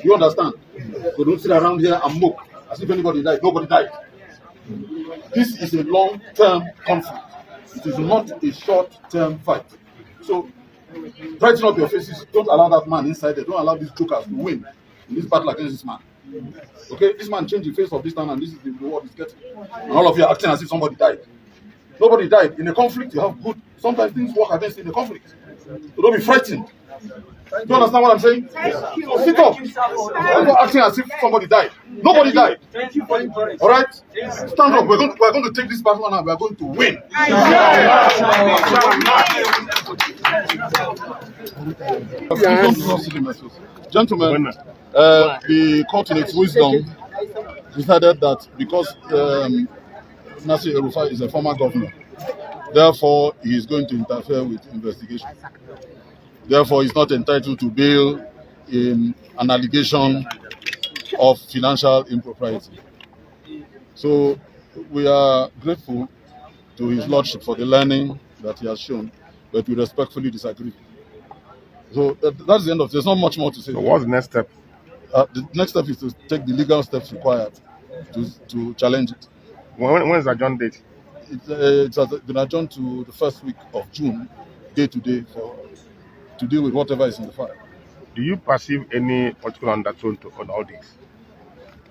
You understand? So don't sit around here and mock as if anybody died. Nobody died. This is a long-term conflict. It is not a short-term fight. So brighten up your faces. Don't allow that man inside there. Don't allow these jokers to win in this battle against this man. Okay, this man changed the face of this town, and this is the reward he's getting. And all of you are acting as if somebody died. Nobody died. In a conflict, you have good. Sometimes things work against you in a conflict. So don't be frightened. Do you understand what I'm saying? So sit up. I'm not acting as if somebody died. Nobody died. All right? Stand up. We're going to take this battle and we're going to win. Gentlemen, the court in its wisdom decided that because El-Rufai is a former governor, therefore he is going to interfere with investigation. Therefore, he's not entitled to bail in an allegation of financial impropriety. So we are grateful to his lordship for the learning that he has shown, but we respectfully disagree. So that's the end of it. There's not much more to say. So what's the next step? The next step is to take the legal steps required to challenge it. When is the adjourned date? It has been adjourned to the first week of June, day to day, to deal with whatever is in the file. Do you perceive any political undertone on all this?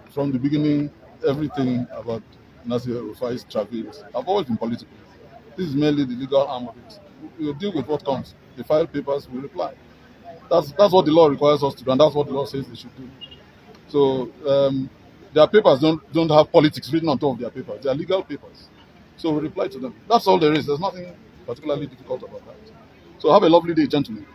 From the beginning, everything about El-Rufai's travels have always been political. This is merely the legal arm of it. We'll deal with what comes. They file papers, we reply. That's what the law requires us to do, and that's what the law says they should do. So their papers don't have politics written on top of their papers. They are legal papers. So we reply to them. That's all there is. There's nothing particularly difficult about that. So have a lovely day, gentlemen.